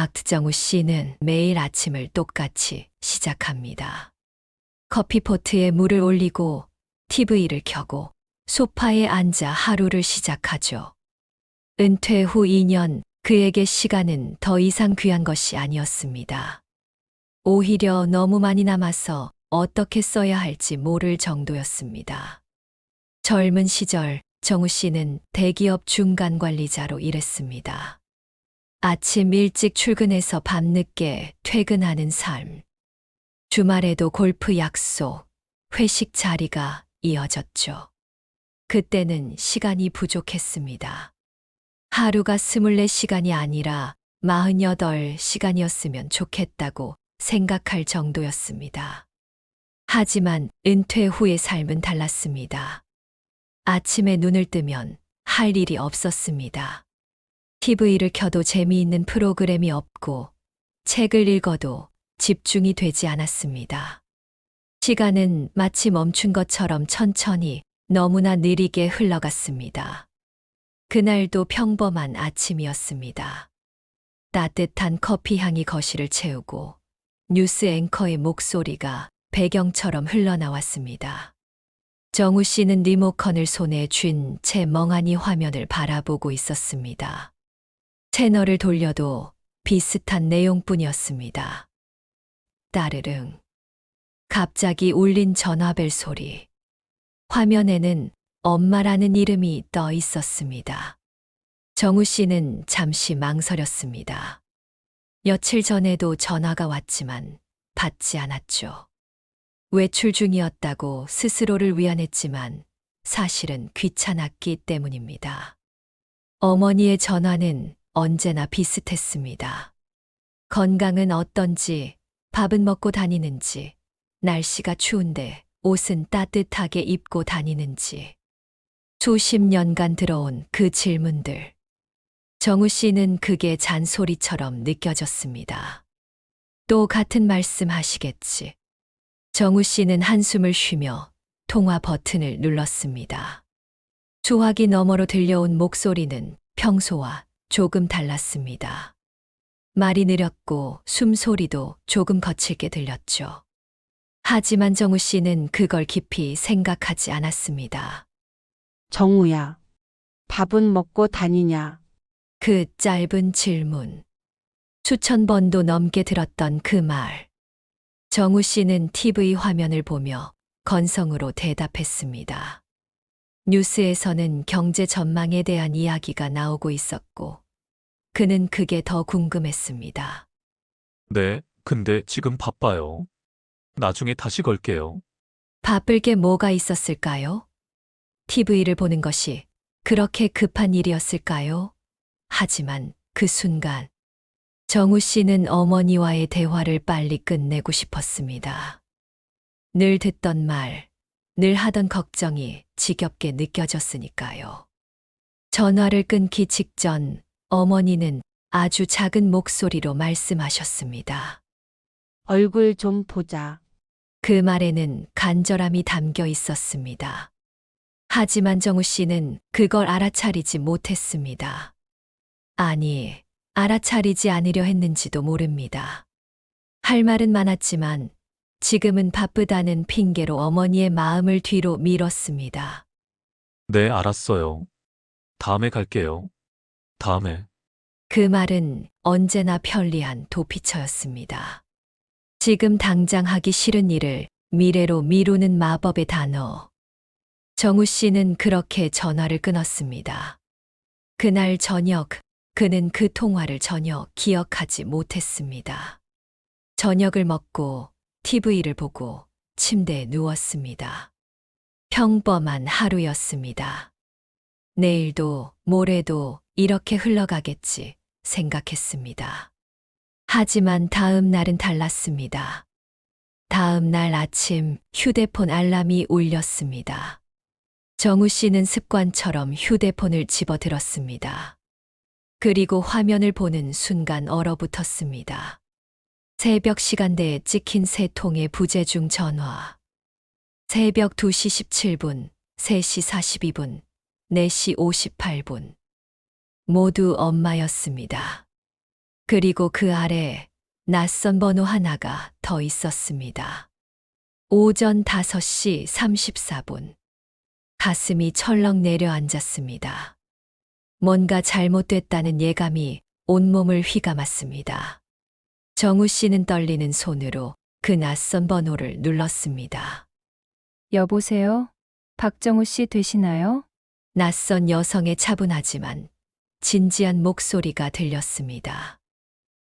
박정우 씨는 매일 아침을 똑같이 시작합니다. 커피포트에 물을 올리고 TV를 켜고 소파에 앉아 하루를 시작하죠. 은퇴 후 2년 그에게 시간은 더 이상 귀한 것이 아니었습니다. 오히려 너무 많이 남아서 어떻게 써야 할지 모를 정도였습니다. 젊은 시절 정우 씨는 대기업 중간 관리자로 일했습니다. 아침 일찍 출근해서 밤늦게 퇴근하는 삶. 주말에도 골프 약속, 회식 자리가 이어졌죠. 그때는 시간이 부족했습니다. 하루가 24시간이 아니라 48시간이었으면 좋겠다고 생각할 정도였습니다. 하지만 은퇴 후의 삶은 달랐습니다. 아침에 눈을 뜨면 할 일이 없었습니다. TV를 켜도 재미있는 프로그램이 없고 책을 읽어도 집중이 되지 않았습니다. 시간은 마치 멈춘 것처럼 천천히 너무나 느리게 흘러갔습니다. 그날도 평범한 아침이었습니다. 따뜻한 커피 향이 거실을 채우고 뉴스 앵커의 목소리가 배경처럼 흘러나왔습니다. 정우 씨는 리모컨을 손에 쥔 채 멍하니 화면을 바라보고 있었습니다. 채널을 돌려도 비슷한 내용뿐이었습니다. 따르릉. 갑자기 울린 전화벨 소리. 화면에는 엄마라는 이름이 떠 있었습니다. 정우 씨는 잠시 망설였습니다. 며칠 전에도 전화가 왔지만 받지 않았죠. 외출 중이었다고 스스로를 위안했지만 사실은 귀찮았기 때문입니다. 어머니의 전화는 언제나 비슷했습니다. 건강은 어떤지, 밥은 먹고 다니는지, 날씨가 추운데 옷은 따뜻하게 입고 다니는지. 수십 년간 들어온 그 질문들. 정우 씨는 그게 잔소리처럼 느껴졌습니다. 또 같은 말씀 하시겠지. 정우 씨는 한숨을 쉬며 통화 버튼을 눌렀습니다. 수화기 너머로 들려온 목소리는 평소와 조금 달랐습니다. 말이 느렸고 숨소리도 조금 거칠게 들렸죠. 하지만 정우 씨는 그걸 깊이 생각하지 않았습니다. 정우야, 밥은 먹고 다니냐? 그 짧은 질문. 수천 번도 넘게 들었던 그 말. 정우 씨는 TV 화면을 보며 건성으로 대답했습니다. 뉴스에서는 경제 전망에 대한 이야기가 나오고 있었고, 그는 그게 더 궁금했습니다. 네, 근데 지금 바빠요. 나중에 다시 걸게요. 바쁠 게 뭐가 있었을까요? TV를 보는 것이 그렇게 급한 일이었을까요? 하지만 그 순간, 정우 씨는 어머니와의 대화를 빨리 끝내고 싶었습니다. 늘 듣던 말, 늘 하던 걱정이 지겹게 느껴졌으니까요. 전화를 끊기 직전 어머니는 아주 작은 목소리로 말씀하셨습니다. 얼굴 좀 보자. 그 말에는 간절함이 담겨 있었습니다. 하지만 정우 씨는 그걸 알아차리지 못했습니다. 아니, 알아차리지 않으려 했는지도 모릅니다. 할 말은 많았지만 지금은 바쁘다는 핑계로 어머니의 마음을 뒤로 밀었습니다. 네, 알았어요. 다음에 갈게요. 다음에. 그 말은 언제나 편리한 도피처였습니다. 지금 당장 하기 싫은 일을 미래로 미루는 마법의 단어. 정우 씨는 그렇게 전화를 끊었습니다. 그날 저녁, 그는 그 통화를 전혀 기억하지 못했습니다. 저녁을 먹고 TV를 보고 침대에 누웠습니다. 평범한 하루였습니다. 내일도 모레도 이렇게 흘러가겠지 생각했습니다. 하지만 다음 날은 달랐습니다. 다음 날 아침 휴대폰 알람이 울렸습니다. 정우 씨는 습관처럼 휴대폰을 집어들었습니다. 그리고 화면을 보는 순간 얼어붙었습니다. 새벽 시간대에 찍힌 세 통의 부재중 전화. 새벽 2시 17분, 3시 42분, 4시 58분. 모두 엄마였습니다. 그리고 그 아래 낯선 번호 하나가 더 있었습니다. 오전 5시 34분. 가슴이 철렁 내려앉았습니다. 뭔가 잘못됐다는 예감이 온몸을 휘감았습니다. 정우 씨는 떨리는 손으로 그 낯선 번호를 눌렀습니다. 여보세요? 박정우 씨 되시나요? 낯선 여성의 차분하지만 진지한 목소리가 들렸습니다.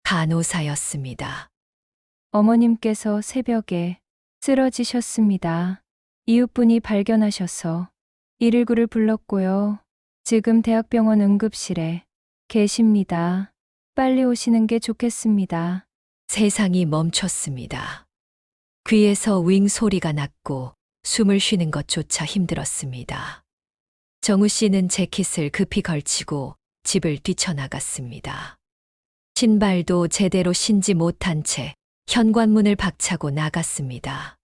간호사였습니다. 어머님께서 새벽에 쓰러지셨습니다. 이웃분이 발견하셔서 119를 불렀고요. 지금 대학병원 응급실에 계십니다. 빨리 오시는 게 좋겠습니다. 세상이 멈췄습니다. 귀에서 윙 소리가 났고 숨을 쉬는 것조차 힘들었습니다. 정우 씨는 재킷을 급히 걸치고 집을 뛰쳐나갔습니다. 신발도 제대로 신지 못한 채 현관문을 박차고 나갔습니다.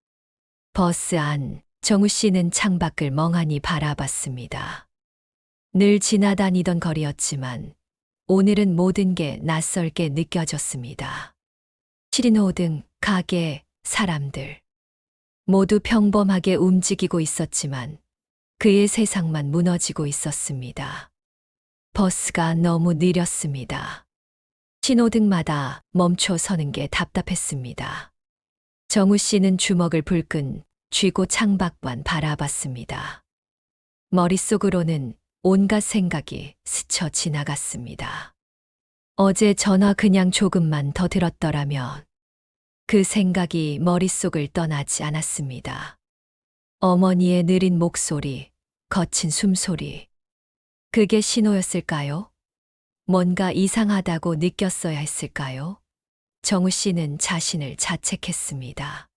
버스 안, 정우 씨는 창밖을 멍하니 바라봤습니다. 늘 지나다니던 거리였지만 오늘은 모든 게 낯설게 느껴졌습니다. 시린호등, 가게, 사람들. 모두 평범하게 움직이고 있었지만 그의 세상만 무너지고 있었습니다. 버스가 너무 느렸습니다. 신호등마다 멈춰 서는 게 답답했습니다. 정우 씨는 주먹을 불끈 쥐고 창밖만 바라봤습니다. 머릿속으로는 온갖 생각이 스쳐 지나갔습니다. 어제 전화 그냥 조금만 더 들었더라면 그 생각이 머릿속을 떠나지 않았습니다. 어머니의 느린 목소리, 거친 숨소리. 그게 신호였을까요? 뭔가 이상하다고 느꼈어야 했을까요? 정우 씨는 자신을 자책했습니다.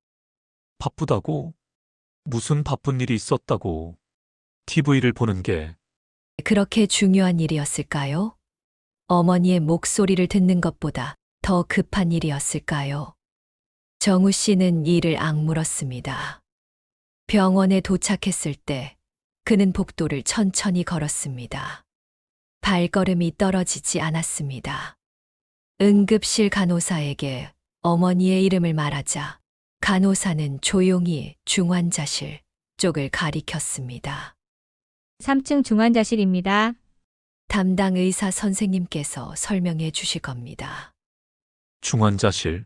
바쁘다고? 무슨 바쁜 일이 있었다고? TV를 보는 게 그렇게 중요한 일이었을까요? 어머니의 목소리를 듣는 것보다 더 급한 일이었을까요? 정우 씨는 이를 악물었습니다. 병원에 도착했을 때 그는 복도를 천천히 걸었습니다. 발걸음이 떨어지지 않았습니다. 응급실 간호사에게 어머니의 이름을 말하자 간호사는 조용히 중환자실 쪽을 가리켰습니다. 3층 중환자실입니다. 담당 의사 선생님께서 설명해 주실 겁니다. 중환자실.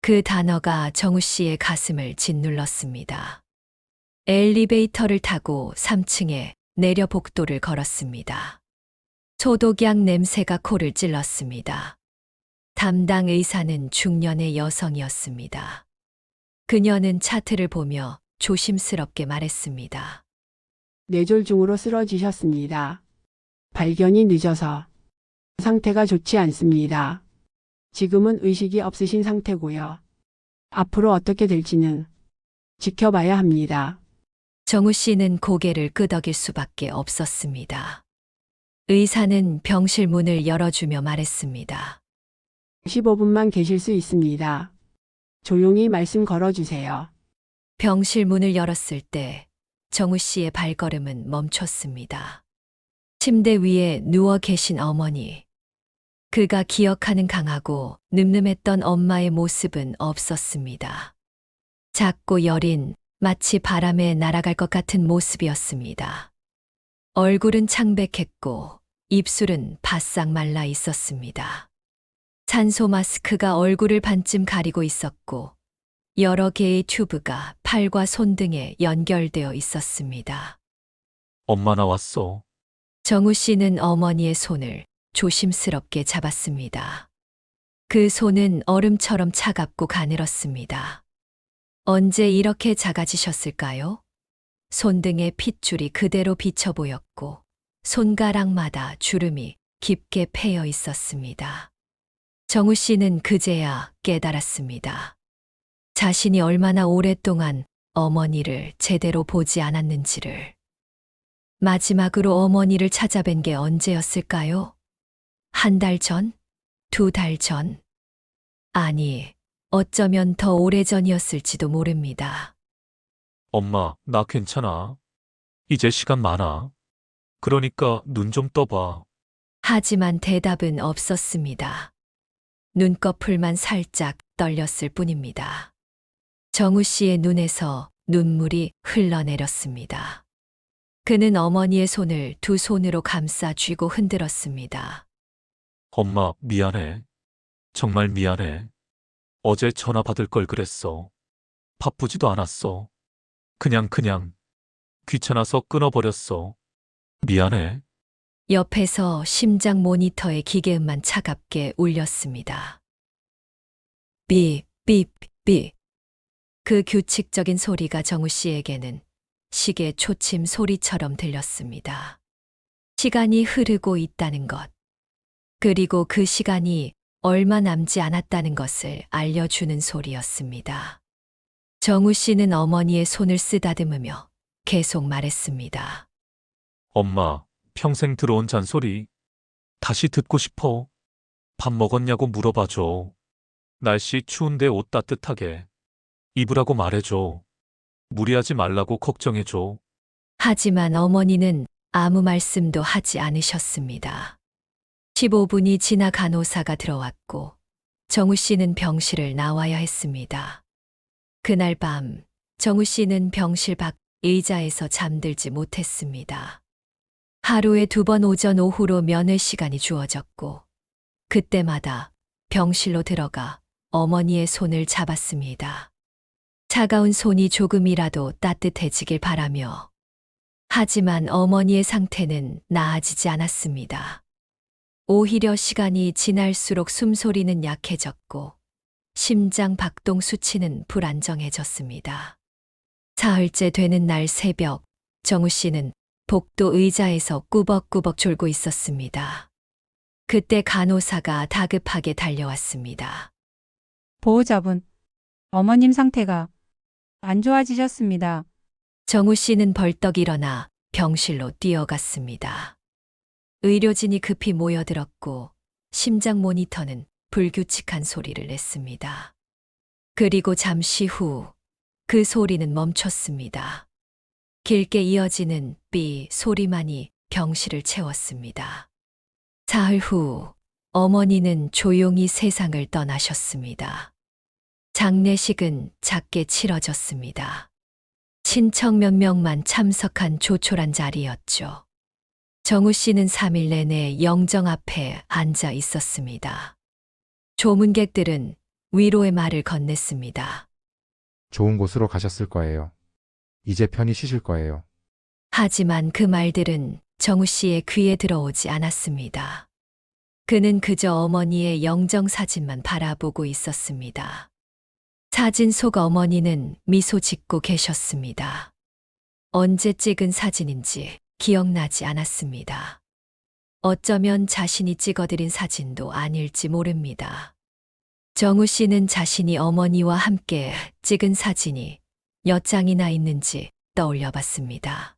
그 단어가 정우 씨의 가슴을 짓눌렀습니다. 엘리베이터를 타고 3층에 내려 복도를 걸었습니다. 소독약 냄새가 코를 찔렀습니다. 담당 의사는 중년의 여성이었습니다. 그녀는 차트를 보며 조심스럽게 말했습니다. 뇌졸중으로 쓰러지셨습니다. 발견이 늦어서 상태가 좋지 않습니다. 지금은 의식이 없으신 상태고요. 앞으로 어떻게 될지는 지켜봐야 합니다. 정우 씨는 고개를 끄덕일 수밖에 없었습니다. 의사는 병실 문을 열어주며 말했습니다. 15분만 계실 수 있습니다. 조용히 말씀 걸어주세요. 병실 문을 열었을 때 정우 씨의 발걸음은 멈췄습니다. 침대 위에 누워 계신 어머니. 그가 기억하는 강하고 늠름했던 엄마의 모습은 없었습니다. 작고 여린, 마치 바람에 날아갈 것 같은 모습이었습니다. 얼굴은 창백했고 입술은 바싹 말라 있었습니다. 산소 마스크가 얼굴을 반쯤 가리고 있었고 여러 개의 튜브가 팔과 손 등에 연결되어 있었습니다. 엄마 나왔어. 정우 씨는 어머니의 손을 조심스럽게 잡았습니다. 그 손은 얼음처럼 차갑고 가늘었습니다. 언제 이렇게 작아지셨을까요? 손등에 핏줄이 그대로 비쳐 보였고 손가락마다 주름이 깊게 패여 있었습니다. 정우 씨는 그제야 깨달았습니다. 자신이 얼마나 오랫동안 어머니를 제대로 보지 않았는지를. 마지막으로 어머니를 찾아뵌 게 언제였을까요? 한 달 전? 2달 전? 아니, 어쩌면 더 오래전이었을지도 모릅니다. 엄마, 나 괜찮아. 이제 시간 많아. 그러니까 눈 좀 떠봐. 하지만 대답은 없었습니다. 눈꺼풀만 살짝 떨렸을 뿐입니다. 정우 씨의 눈에서 눈물이 흘러내렸습니다. 그는 어머니의 손을 두 손으로 감싸 쥐고 흔들었습니다. 엄마, 미안해. 정말 미안해. 어제 전화 받을 걸 그랬어. 바쁘지도 않았어. 그냥 귀찮아서 끊어버렸어. 미안해. 옆에서 심장 모니터의 기계음만 차갑게 울렸습니다. 삐, 삐, 삐. 그 규칙적인 소리가 정우 씨에게는 시계 초침 소리처럼 들렸습니다. 시간이 흐르고 있다는 것. 그리고 그 시간이 얼마 남지 않았다는 것을 알려주는 소리였습니다. 정우 씨는 어머니의 손을 쓰다듬으며 계속 말했습니다. 엄마, 평생 들어온 잔소리. 다시 듣고 싶어. 밥 먹었냐고 물어봐줘. 날씨 추운데 옷 따뜻하게 입으라고 말해줘. 무리하지 말라고 걱정해줘. 하지만 어머니는 아무 말씀도 하지 않으셨습니다. 15분이 지나 간호사가 들어왔고 정우 씨는 병실을 나와야 했습니다. 그날 밤 정우 씨는 병실 밖 의자에서 잠들지 못했습니다. 하루에 2번 오전 오후로 면회 시간이 주어졌고 그때마다 병실로 들어가 어머니의 손을 잡았습니다. 차가운 손이 조금이라도 따뜻해지길 바라며. 하지만 어머니의 상태는 나아지지 않았습니다. 오히려 시간이 지날수록 숨소리는 약해졌고 심장 박동 수치는 불안정해졌습니다. 사흘째 되는 날 새벽, 정우 씨는 복도 의자에서 꾸벅꾸벅 졸고 있었습니다. 그때 간호사가 다급하게 달려왔습니다. 보호자분, 어머님 상태가 안 좋아지셨습니다. 정우 씨는 벌떡 일어나 병실로 뛰어갔습니다. 의료진이 급히 모여들었고 심장 모니터는 불규칙한 소리를 냈습니다. 그리고 잠시 후 그 소리는 멈췄습니다. 길게 이어지는 삐 소리만이 병실을 채웠습니다. 사흘 후 어머니는 조용히 세상을 떠나셨습니다. 장례식은 작게 치러졌습니다. 친척 몇 명만 참석한 조촐한 자리였죠. 정우 씨는 3일 내내 영정 앞에 앉아 있었습니다. 조문객들은 위로의 말을 건넸습니다. 좋은 곳으로 가셨을 거예요. 이제 편히 쉬실 거예요. 하지만 그 말들은 정우 씨의 귀에 들어오지 않았습니다. 그는 그저 어머니의 영정 사진만 바라보고 있었습니다. 사진 속 어머니는 미소 짓고 계셨습니다. 언제 찍은 사진인지 기억나지 않았습니다. 어쩌면 자신이 찍어드린 사진도 아닐지 모릅니다. 정우 씨는 자신이 어머니와 함께 찍은 사진이 몇 장이나 있는지 떠올려 봤습니다.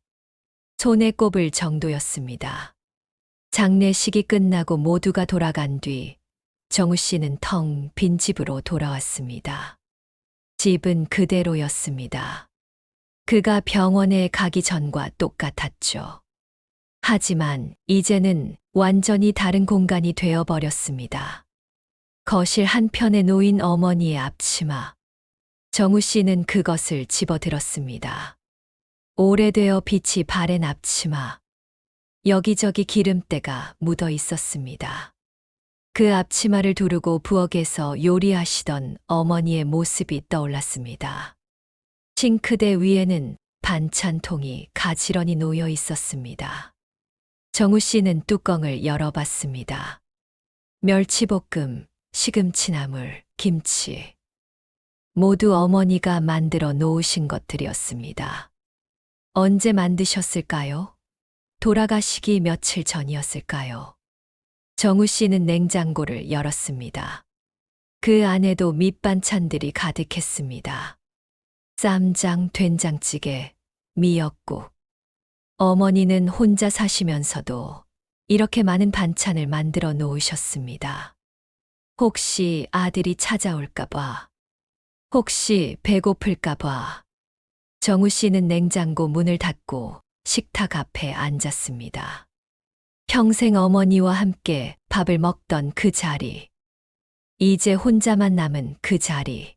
손에 꼽을 정도였습니다. 장례식이 끝나고 모두가 돌아간 뒤 정우 씨는 텅 빈 집으로 돌아왔습니다. 집은 그대로였습니다. 그가 병원에 가기 전과 똑같았죠. 하지만 이제는 완전히 다른 공간이 되어버렸습니다. 거실 한편에 놓인 어머니의 앞치마. 정우 씨는 그것을 집어들었습니다. 오래되어 빛이 바랜 앞치마. 여기저기 기름때가 묻어 있었습니다. 그 앞치마를 두르고 부엌에서 요리하시던 어머니의 모습이 떠올랐습니다. 싱크대 위에는 반찬통이 가지런히 놓여 있었습니다. 정우 씨는 뚜껑을 열어봤습니다. 멸치볶음, 시금치나물, 김치. 모두 어머니가 만들어 놓으신 것들이었습니다. 언제 만드셨을까요? 돌아가시기 며칠 전이었을까요? 정우 씨는 냉장고를 열었습니다. 그 안에도 밑반찬들이 가득했습니다. 쌈장, 된장찌개, 미역국. 어머니는 혼자 사시면서도 이렇게 많은 반찬을 만들어 놓으셨습니다. 혹시 아들이 찾아올까봐, 혹시 배고플까봐. 정우 씨는 냉장고 문을 닫고 식탁 앞에 앉았습니다. 평생 어머니와 함께 밥을 먹던 그 자리. 이제 혼자만 남은 그 자리.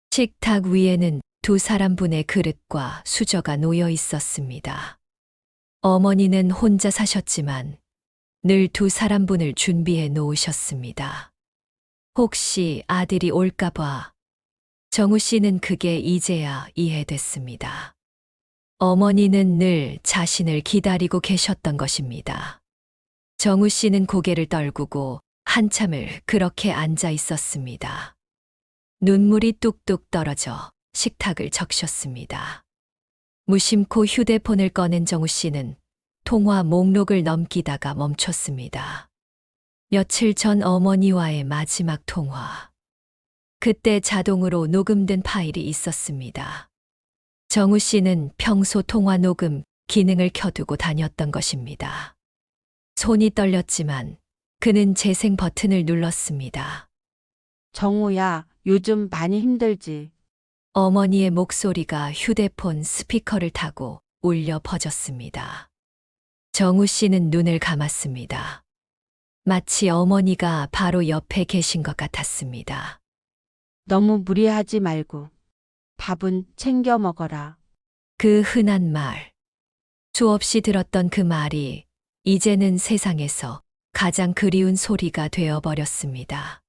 식탁 위에는 두 사람분의 그릇과 수저가 놓여 있었습니다. 어머니는 혼자 사셨지만 늘 두 사람분을 준비해 놓으셨습니다. 혹시 아들이 올까봐. 정우 씨는 그게 이제야 이해됐습니다. 어머니는 늘 자신을 기다리고 계셨던 것입니다. 정우 씨는 고개를 떨구고 한참을 그렇게 앉아 있었습니다. 눈물이 뚝뚝 떨어져 식탁을 적셨습니다. 무심코 휴대폰을 꺼낸 정우 씨는 통화 목록을 넘기다가 멈췄습니다. 며칠 전 어머니와의 마지막 통화. 그때 자동으로 녹음된 파일이 있었습니다. 정우 씨는 평소 통화 녹음 기능을 켜두고 다녔던 것입니다. 손이 떨렸지만 그는 재생 버튼을 눌렀습니다. 정우야, 요즘 많이 힘들지? 어머니의 목소리가 휴대폰 스피커를 타고 울려 퍼졌습니다. 정우 씨는 눈을 감았습니다. 마치 어머니가 바로 옆에 계신 것 같았습니다. 너무 무리하지 말고 밥은 챙겨 먹어라. 그 흔한 말. 수없이 들었던 그 말이 이제는 세상에서 가장 그리운 소리가 되어버렸습니다.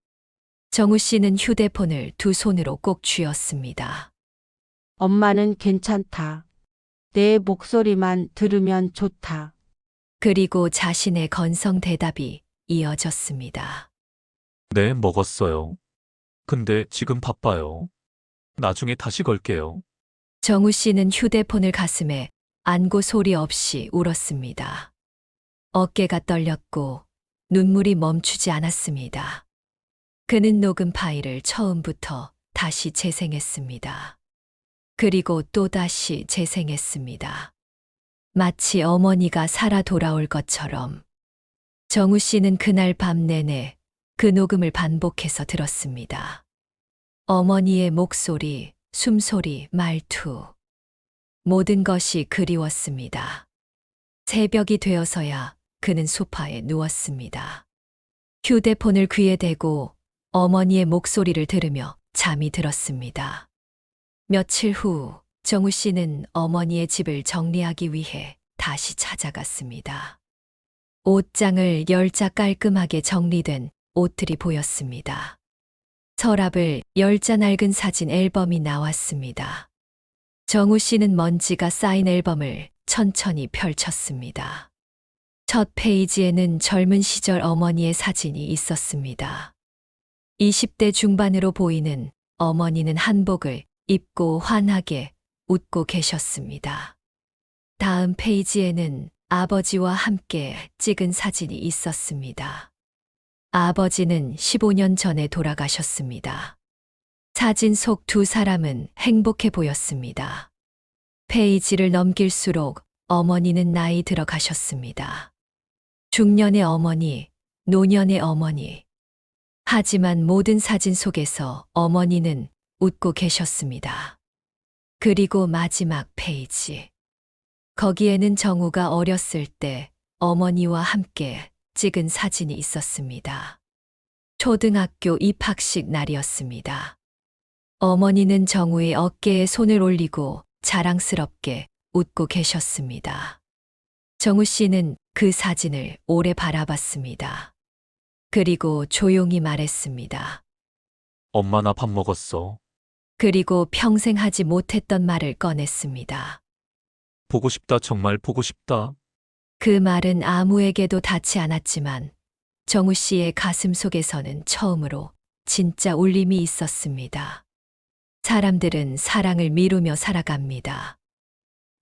정우 씨는 휴대폰을 두 손으로 꼭 쥐었습니다. 엄마는 괜찮다. 내 목소리만 들으면 좋다. 그리고 자신의 건성 대답이 이어졌습니다. 네, 먹었어요. 근데 지금 바빠요. 나중에 다시 걸게요. 정우 씨는 휴대폰을 가슴에 안고 소리 없이 울었습니다. 어깨가 떨렸고 눈물이 멈추지 않았습니다. 그는 녹음 파일을 처음부터 다시 재생했습니다. 그리고 또다시 재생했습니다. 마치 어머니가 살아 돌아올 것처럼. 정우 씨는 그날 밤 내내 그 녹음을 반복해서 들었습니다. 어머니의 목소리, 숨소리, 말투. 모든 것이 그리웠습니다. 새벽이 되어서야 그는 소파에 누웠습니다. 휴대폰을 귀에 대고 어머니의 목소리를 들으며 잠이 들었습니다. 며칠 후 정우 씨는 어머니의 집을 정리하기 위해 다시 찾아갔습니다. 옷장을 열자 깔끔하게 정리된 옷들이 보였습니다. 서랍을 열자 낡은 사진 앨범이 나왔습니다. 정우 씨는 먼지가 쌓인 앨범을 천천히 펼쳤습니다. 첫 페이지에는 젊은 시절 어머니의 사진이 있었습니다. 20대 중반으로 보이는 어머니는 한복을 입고 환하게 웃고 계셨습니다. 다음 페이지에는 아버지와 함께 찍은 사진이 있었습니다. 아버지는 15년 전에 돌아가셨습니다. 사진 속 두 사람은 행복해 보였습니다. 페이지를 넘길수록 어머니는 나이 들어가셨습니다. 중년의 어머니, 노년의 어머니. 하지만 모든 사진 속에서 어머니는 웃고 계셨습니다. 그리고 마지막 페이지. 거기에는 정우가 어렸을 때 어머니와 함께 찍은 사진이 있었습니다. 초등학교 입학식 날이었습니다. 어머니는 정우의 어깨에 손을 올리고 자랑스럽게 웃고 계셨습니다. 정우 씨는 그 사진을 오래 바라봤습니다. 그리고 조용히 말했습니다. 엄마 나 밥 먹었어. 그리고 평생 하지 못했던 말을 꺼냈습니다. 보고 싶다, 정말 보고 싶다. 그 말은 아무에게도 닿지 않았지만 정우 씨의 가슴 속에서는 처음으로 진짜 울림이 있었습니다. 사람들은 사랑을 미루며 살아갑니다.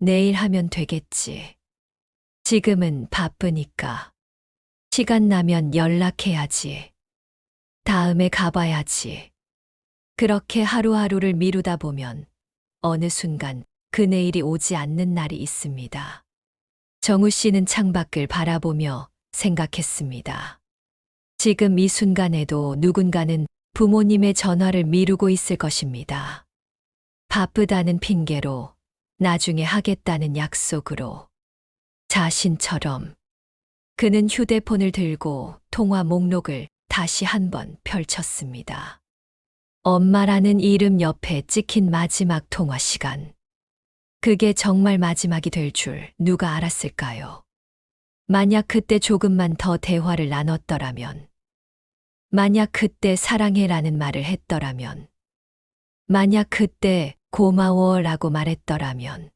내일 하면 되겠지. 지금은 바쁘니까. 시간 나면 연락해야지. 다음에 가봐야지. 그렇게 하루하루를 미루다 보면 어느 순간 그 내일이 오지 않는 날이 있습니다. 정우 씨는 창밖을 바라보며 생각했습니다. 지금 이 순간에도 누군가는 부모님의 전화를 미루고 있을 것입니다. 바쁘다는 핑계로, 나중에 하겠다는 약속으로. 자신처럼. 그는 휴대폰을 들고 통화 목록을 다시 한번 펼쳤습니다. 엄마라는 이름 옆에 찍힌 마지막 통화 시간. 그게 정말 마지막이 될 줄 누가 알았을까요? 만약 그때 조금만 더 대화를 나눴더라면, 만약 그때 사랑해라는 말을 했더라면, 만약 그때 고마워라고 말했더라면.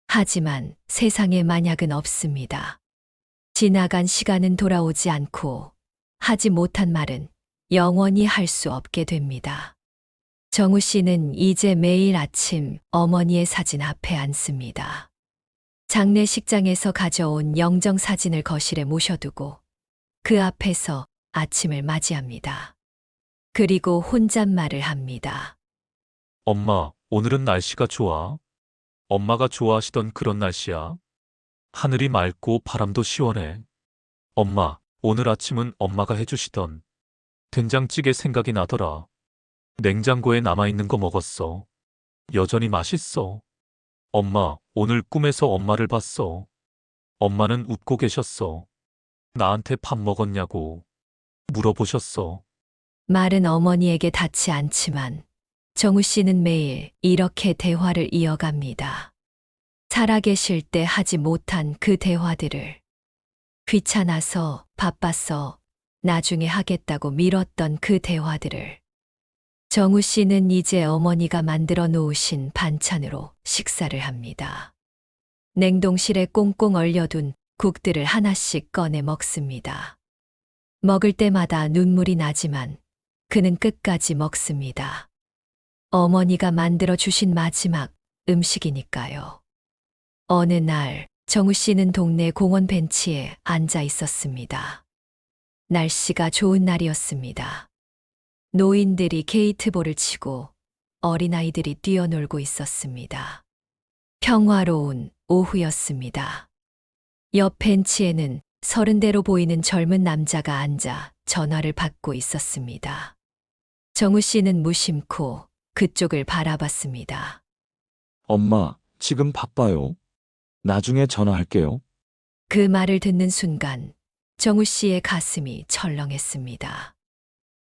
하지만 세상에 만약은 없습니다. 지나간 시간은 돌아오지 않고 하지 못한 말은 영원히 할 수 없게 됩니다. 정우 씨는 이제 매일 아침 어머니의 사진 앞에 앉습니다. 장례식장에서 가져온 영정 사진을 거실에 모셔두고 그 앞에서 아침을 맞이합니다. 그리고 혼잣말을 합니다. 엄마, 오늘은 날씨가 좋아. 엄마가 좋아하시던 그런 날씨야. 하늘이 맑고 바람도 시원해. 엄마, 오늘 아침은 엄마가 해주시던 된장찌개 생각이 나더라. 냉장고에 남아있는 거 먹었어. 여전히 맛있어. 엄마, 오늘 꿈에서 엄마를 봤어. 엄마는 웃고 계셨어. 나한테 밥 먹었냐고 물어보셨어. 말은 어머니에게 닿지 않지만 정우 씨는 매일 이렇게 대화를 이어갑니다. 살아계실 때 하지 못한 그 대화들을, 귀찮아서, 바빠서, 나중에 하겠다고 미뤘던 그 대화들을. 정우 씨는 이제 어머니가 만들어 놓으신 반찬으로 식사를 합니다. 냉동실에 꽁꽁 얼려둔 국들을 하나씩 꺼내 먹습니다. 먹을 때마다 눈물이 나지만 그는 끝까지 먹습니다. 어머니가 만들어 주신 마지막 음식이니까요. 어느 날 정우 씨는 동네 공원 벤치에 앉아 있었습니다. 날씨가 좋은 날이었습니다. 노인들이 게이트볼을 치고 어린아이들이 뛰어놀고 있었습니다. 평화로운 오후였습니다. 옆 벤치에는 30대로 보이는 젊은 남자가 앉아 전화를 받고 있었습니다. 정우 씨는 무심코 그쪽을 바라봤습니다. 엄마, 지금 바빠요. 나중에 전화할게요. 그 말을 듣는 순간 정우 씨의 가슴이 철렁했습니다.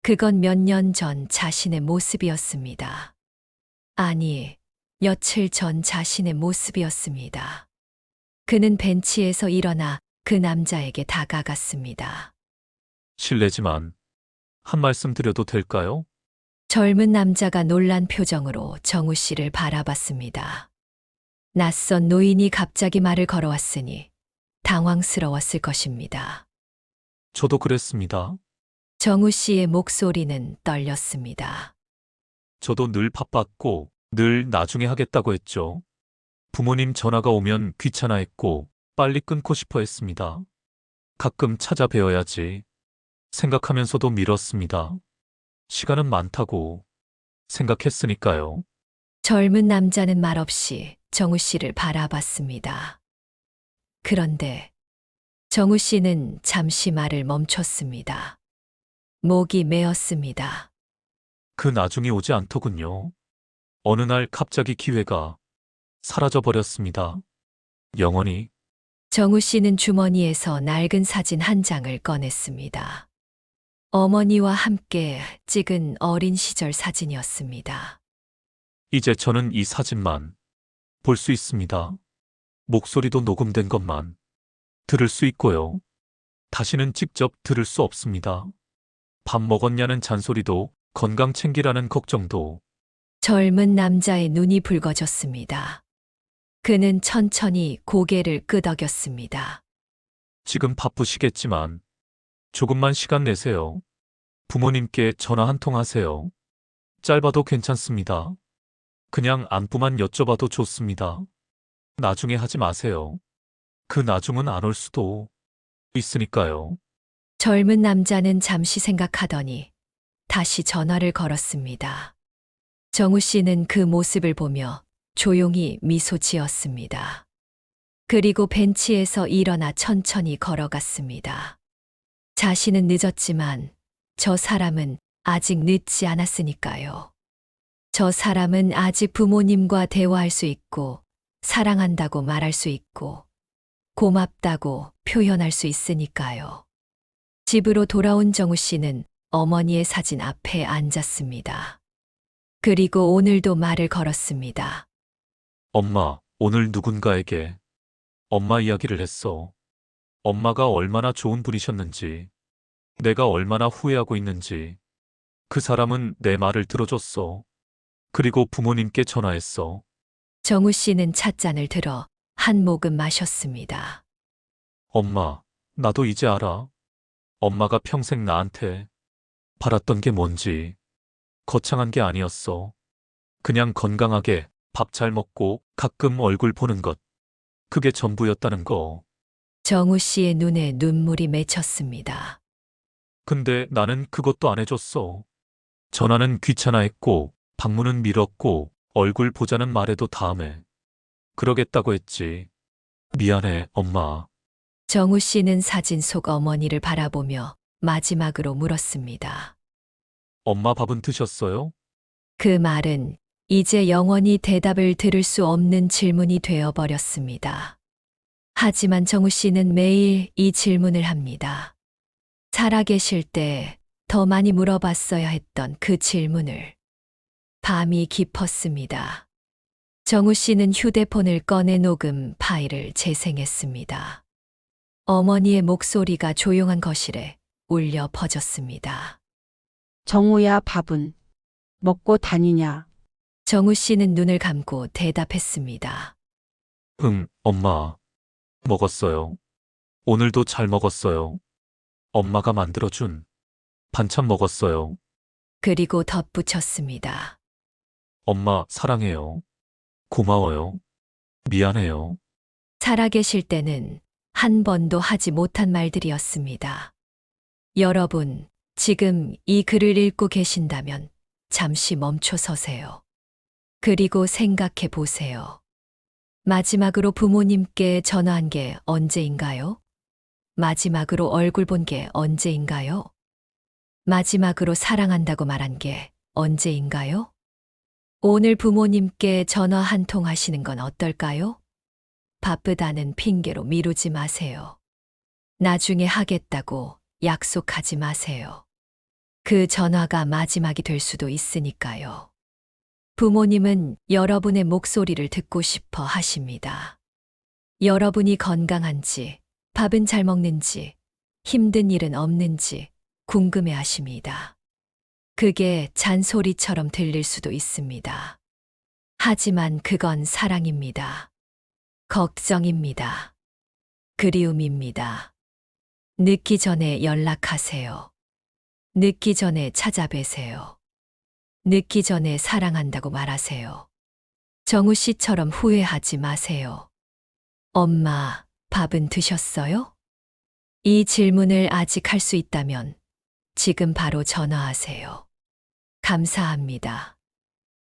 그건 몇 년 전 자신의 모습이었습니다. 아니, 며칠 전 자신의 모습이었습니다. 그는 벤치에서 일어나 그 남자에게 다가갔습니다. 실례지만 한 말씀 드려도 될까요? 젊은 남자가 놀란 표정으로 정우 씨를 바라봤습니다. 낯선 노인이 갑자기 말을 걸어왔으니 당황스러웠을 것입니다. 저도 그랬습니다. 정우 씨의 목소리는 떨렸습니다. 저도 늘 바빴고 늘 나중에 하겠다고 했죠. 부모님 전화가 오면 귀찮아했고 빨리 끊고 싶어 했습니다. 가끔 찾아뵈어야지 생각하면서도 미뤘습니다. 시간은 많다고 생각했으니까요. 젊은 남자는 말없이 정우 씨를 바라봤습니다. 그런데 정우 씨는 잠시 말을 멈췄습니다. 목이 메었습니다. 그 나중이 오지 않더군요. 어느 날 갑자기 기회가 사라져 버렸습니다. 영원히. 정우 씨는 주머니에서 낡은 사진 한 장을 꺼냈습니다. 어머니와 함께 찍은 어린 시절 사진이었습니다. 이제 저는 이 사진만 볼 수 있습니다. 목소리도 녹음된 것만 들을 수 있고요. 다시는 직접 들을 수 없습니다. 밥 먹었냐는 잔소리도 건강 챙기라는 걱정도. 젊은 남자의 눈이 붉어졌습니다. 그는 천천히 고개를 끄덕였습니다. 지금 바쁘시겠지만 조금만 시간 내세요. 부모님께 전화 한 통 하세요. 짧아도 괜찮습니다. 그냥 안부만 여쭤봐도 좋습니다. 나중에 하지 마세요. 그 나중은 안 올 수도 있으니까요. 젊은 남자는 잠시 생각하더니 다시 전화를 걸었습니다. 정우 씨는 그 모습을 보며 조용히 미소 지었습니다. 그리고 벤치에서 일어나 천천히 걸어갔습니다. 자신은 늦었지만 저 사람은 아직 늦지 않았으니까요. 저 사람은 아직 부모님과 대화할 수 있고, 사랑한다고 말할 수 있고, 고맙다고 표현할 수 있으니까요. 집으로 돌아온 정우 씨는 어머니의 사진 앞에 앉았습니다. 그리고 오늘도 말을 걸었습니다. 엄마, 오늘 누군가에게 엄마 이야기를 했어. 엄마가 얼마나 좋은 분이셨는지, 내가 얼마나 후회하고 있는지. 그 사람은 내 말을 들어줬어. 그리고 부모님께 전화했어. 정우 씨는 찻잔을 들어 한 모금 마셨습니다. 엄마, 나도 이제 알아. 엄마가 평생 나한테 바랐던 게 뭔지. 거창한 게 아니었어. 그냥 건강하게 밥 잘 먹고 가끔 얼굴 보는 것. 그게 전부였다는 거. 정우 씨의 눈에 눈물이 맺혔습니다. 근데 나는 그것도 안 해줬어. 전화는 귀찮아했고, 방문은 미뤘고, 얼굴 보자는 말에도 다음에 그러겠다고 했지. 미안해, 엄마. 정우 씨는 사진 속 어머니를 바라보며 마지막으로 물었습니다. 엄마 밥은 드셨어요? 그 말은 이제 영원히 대답을 들을 수 없는 질문이 되어버렸습니다. 하지만 정우 씨는 매일 이 질문을 합니다. 살아계실 때 더 많이 물어봤어야 했던 그 질문을. 밤이 깊었습니다. 정우 씨는 휴대폰을 꺼내 녹음 파일을 재생했습니다. 어머니의 목소리가 조용한 거실에 울려 퍼졌습니다. 정우야, 밥은 먹고 다니냐? 정우 씨는 눈을 감고 대답했습니다. 응, 엄마. 먹었어요. 오늘도 잘 먹었어요. 엄마가 만들어준 반찬 먹었어요. 그리고 덧붙였습니다. 엄마, 사랑해요. 고마워요. 미안해요. 살아계실 때는 한 번도 하지 못한 말들이었습니다. 여러분, 지금 이 글을 읽고 계신다면 잠시 멈춰 서세요. 그리고 생각해 보세요. 마지막으로 부모님께 전화한 게 언제인가요? 마지막으로 얼굴 본 게 언제인가요? 마지막으로 사랑한다고 말한 게 언제인가요? 오늘 부모님께 전화 한 통 하시는 건 어떨까요? 바쁘다는 핑계로 미루지 마세요. 나중에 하겠다고 약속하지 마세요. 그 전화가 마지막이 될 수도 있으니까요. 부모님은 여러분의 목소리를 듣고 싶어 하십니다. 여러분이 건강한지, 밥은 잘 먹는지, 힘든 일은 없는지 궁금해 하십니다. 그게 잔소리처럼 들릴 수도 있습니다. 하지만 그건 사랑입니다. 걱정입니다. 그리움입니다. 늦기 전에 연락하세요. 늦기 전에 찾아뵈세요. 늦기 전에 사랑한다고 말하세요. 정우 씨처럼 후회하지 마세요. 엄마, 밥은 드셨어요? 이 질문을 아직 할 수 있다면 지금 바로 전화하세요. 감사합니다.